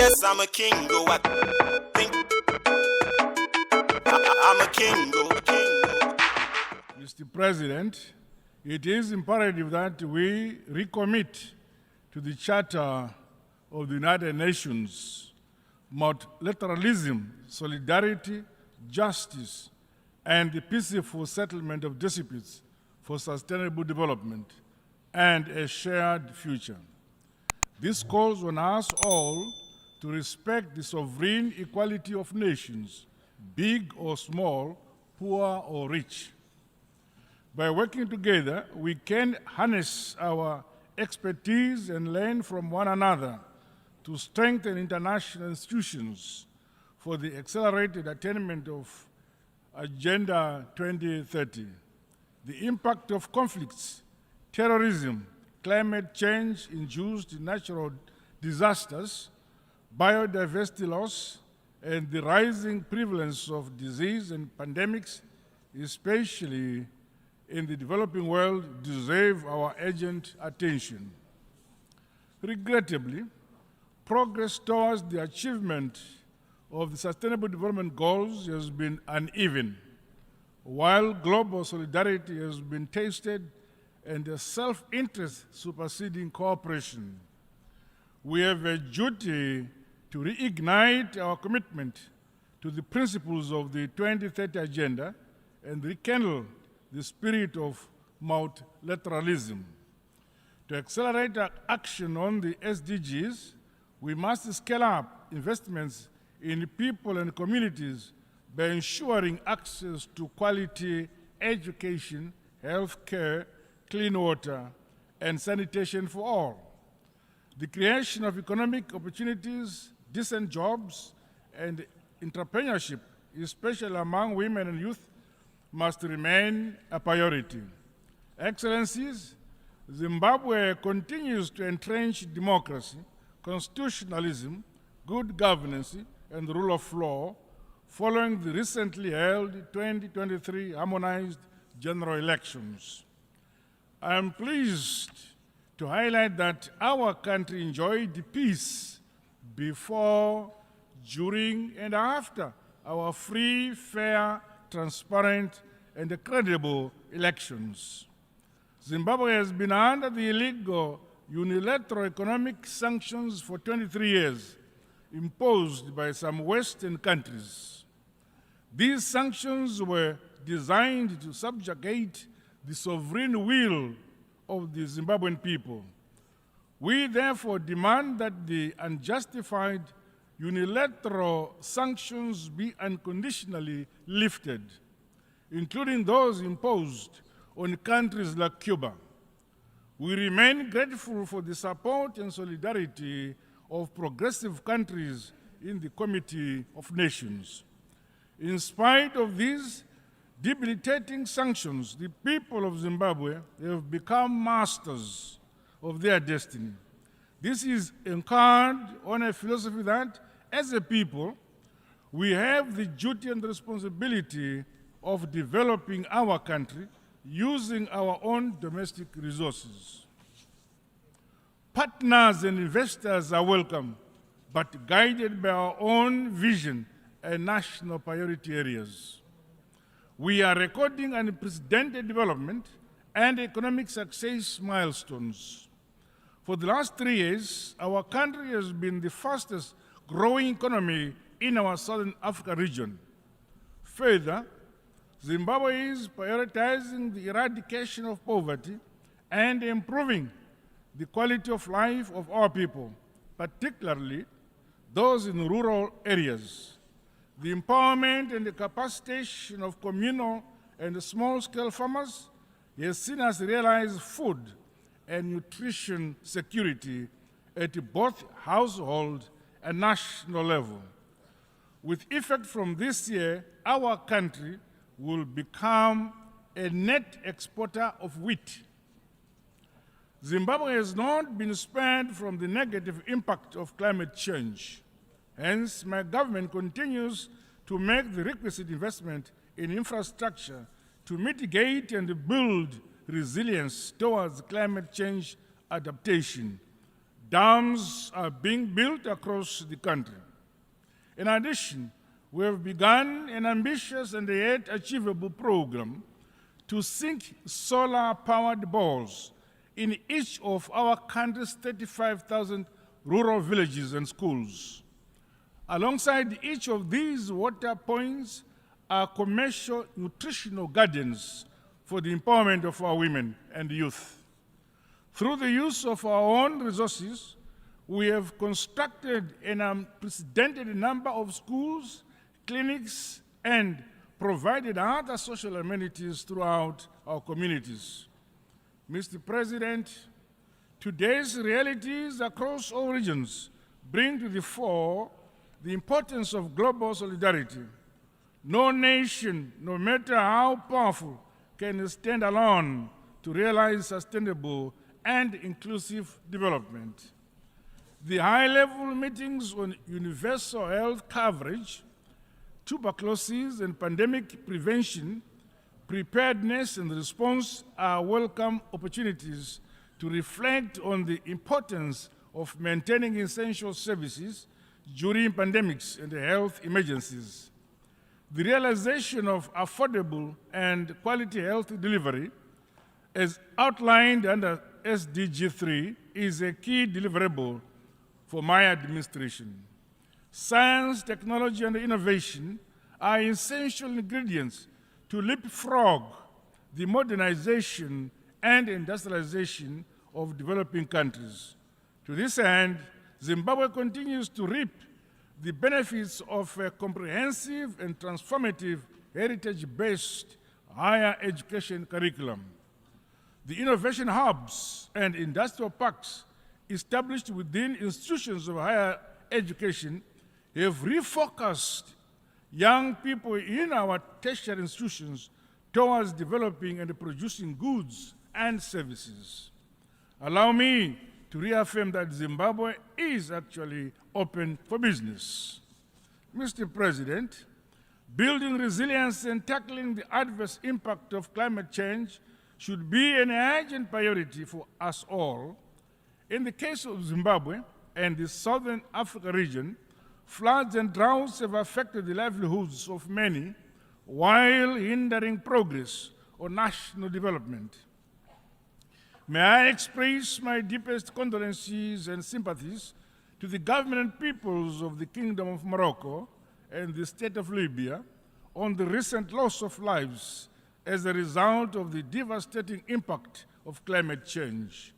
Yes, I'm a king, go I think I'm a king, go. Mr. President, it is imperative that we recommit to the Charter of the United Nations multilateralism, solidarity, justice, and the peaceful settlement of disputes for sustainable development and a shared future. This calls on us all to respect the sovereign equality of nations, big or small, poor or rich. By working together, we can harness our expertise and learn from one another to strengthen international institutions for the accelerated attainment of Agenda 2030. The impact of conflicts, terrorism, climate change-induced natural disasters, biodiversity loss, and the rising prevalence of disease and pandemics, especially in the developing world, deserve our urgent attention. Regrettably, progress towards the achievement of the Sustainable Development Goals has been uneven, while global solidarity has been tasted and the self-interest superseding cooperation. We have a duty to reignite our commitment to the principles of the 2030 Agenda and rekindle the spirit of multilateralism. To accelerate our action on the SDGs, we must scale up investments in people and communities by ensuring access to quality education, health care, clean water, and sanitation for all. The creation of economic opportunities, decent jobs, and entrepreneurship, especially among women and youth, must remain a priority. Excellencies, Zimbabwe continues to entrench democracy, constitutionalism, good governance, and the rule of law following the recently held 2023 harmonized general elections. I am pleased to highlight that our country enjoyed peace before, during, and after our free, fair, transparent, and credible elections. Zimbabwe has been under the illegal unilateral economic sanctions for 23 years, imposed by some Western countries. These sanctions were designed to subjugate the sovereign will of the Zimbabwean people. We therefore demand that the unjustified unilateral sanctions be unconditionally lifted, including those imposed on countries like Cuba. We remain grateful for the support and solidarity of progressive countries in the Committee of Nations. In spite of these debilitating sanctions, the people of Zimbabwe have become masters of their destiny. This is anchored on a philosophy that, as a people, we have the duty and responsibility of developing our country using our own domestic resources. Partners and investors are welcome, but guided by our own vision and national priority areas. We are recording unprecedented development and economic success milestones. For the last 3 years, our country has been the fastest growing economy in our Southern Africa region. Further, Zimbabwe is prioritizing the eradication of poverty and improving the quality of life of our people, particularly those in rural areas. The empowerment and the capacitation of communal and small-scale farmers has seen us realize food and nutrition security at both household and national level. With effect from this year, our country will become a net exporter of wheat. Zimbabwe has not been spared from the negative impact of climate change. Hence, my government continues to make the requisite investment in infrastructure to mitigate and build resilience towards climate change adaptation. Dams are being built across the country. In addition, we have begun an ambitious and yet achievable program to sink solar-powered balls in each of our country's 35,000 rural villages and schools. Alongside each of these water points are commercial nutritional gardens for the empowerment of our women and youth. Through the use of our own resources, we have constructed an unprecedented number of schools, clinics, and provided other social amenities throughout our communities. Mr. President, today's realities across all regions bring to the fore the importance of global solidarity. No nation, no matter how powerful, can stand alone to realize sustainable and inclusive development. The high-level meetings on universal health coverage, tuberculosis and pandemic prevention, preparedness and response are welcome opportunities to reflect on the importance of maintaining essential services during pandemics and health emergencies. The realization of affordable and quality health delivery, as outlined under SDG 3, is a key deliverable for my administration. Science, technology, and innovation are essential ingredients to leapfrog the modernization and industrialization of developing countries. To this end, Zimbabwe continues to reap the benefits of a comprehensive and transformative heritage-based higher education curriculum. The innovation hubs and industrial parks established within institutions of higher education have refocused young people in our tertiary institutions towards developing and producing goods and services. Allow me to reaffirm that Zimbabwe is actually open for business. Mr. President, building resilience and tackling the adverse impact of climate change should be an urgent priority for us all. In the case of Zimbabwe and the Southern Africa region, floods and droughts have affected the livelihoods of many while hindering progress on national development. May I express my deepest condolences and sympathies to the government and peoples of the Kingdom of Morocco and the State of Libya on the recent loss of lives as a result of the devastating impact of climate change.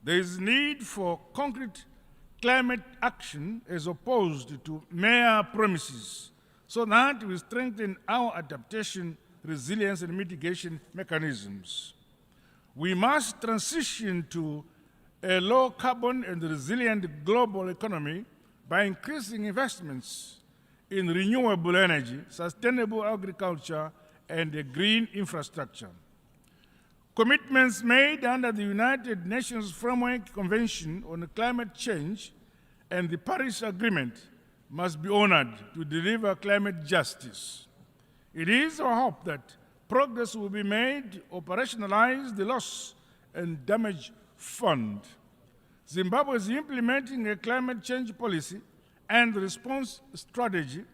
There is need for concrete climate action as opposed to mere promises, so that we strengthen our adaptation, resilience, and mitigation mechanisms. We must transition to a low-carbon and resilient global economy by increasing investments in renewable energy, sustainable agriculture, and a green infrastructure. Commitments made under the United Nations Framework Convention on Climate Change and the Paris Agreement must be honored to deliver climate justice. It is our hope that progress will be made to operationalize the loss and damage fund. Zimbabwe is implementing a climate change policy and response strategy,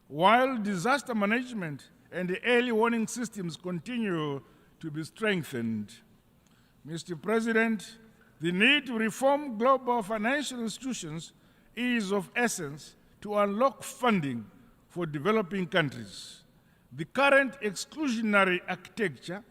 while disaster management and the early warning systems continue to be strengthened. Mr. President, the need to reform global financial institutions is of essence to unlock funding for developing countries. The current exclusionary architecture,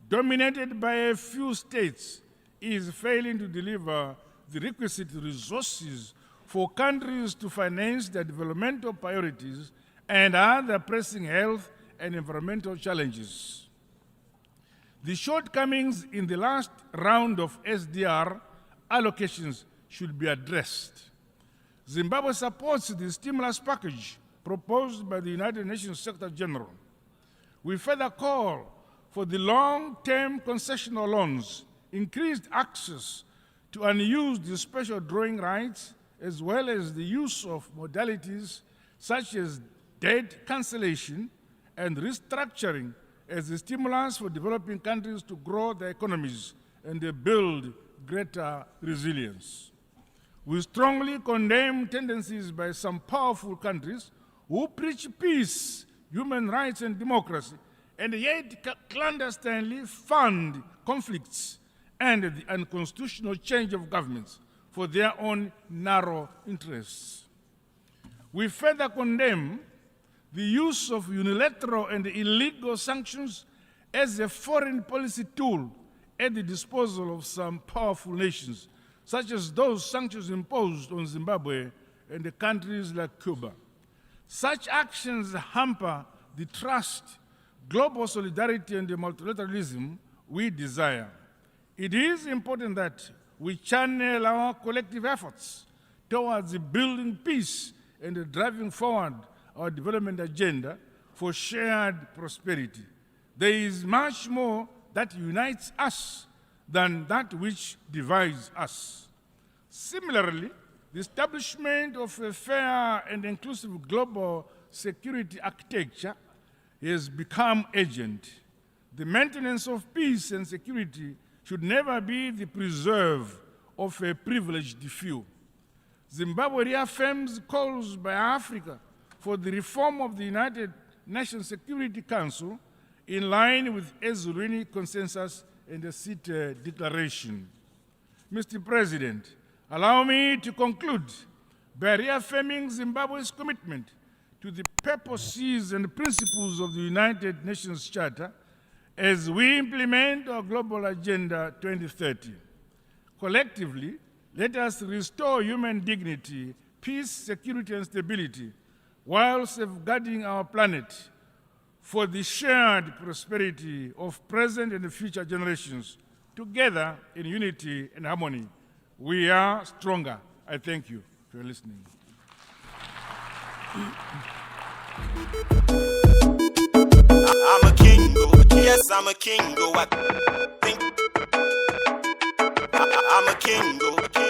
dominated by a few states, is failing to deliver the requisite resources for countries to finance their developmental priorities and other pressing health and environmental challenges. The shortcomings in the last round of SDR allocations should be addressed. Zimbabwe supports the stimulus package proposed by the United Nations Secretary General. We further call for the long-term concessional loans, increased access to unused special drawing rights, as well as the use of modalities such as debt cancellation and restructuring as a stimulus for developing countries to grow their economies and build greater resilience. We strongly condemn tendencies by some powerful countries who preach peace, human rights, and democracy, and yet clandestinely fund conflicts and the unconstitutional change of governments for their own narrow interests. We further condemn the use of unilateral and illegal sanctions as a foreign policy tool at the disposal of some powerful nations, such as those sanctions imposed on Zimbabwe and the countries like Cuba. Such actions hamper the trust, global solidarity, and the multilateralism we desire. It is important that we channel our collective efforts towards building peace and driving forward our development agenda for shared prosperity. There is much more that unites us than that which divides us. Similarly, the establishment of a fair and inclusive global security architecture has become urgent. The maintenance of peace and security should never be the preserve of a privileged few. Zimbabwe reaffirms calls by Africa for the reform of the United Nations Security Council in line with Ezulwini Consensus and the CITE Declaration. Mr. President, allow me to conclude by reaffirming Zimbabwe's commitment to the purposes and principles of the United Nations Charter as we implement our Global Agenda 2030. Collectively, let us restore human dignity, peace, security, and stability while safeguarding our planet for the shared prosperity of present and future generations. Together in unity and harmony, we are stronger. I thank you for listening. I'm a king, yes, I'm a king, I think I'm a king,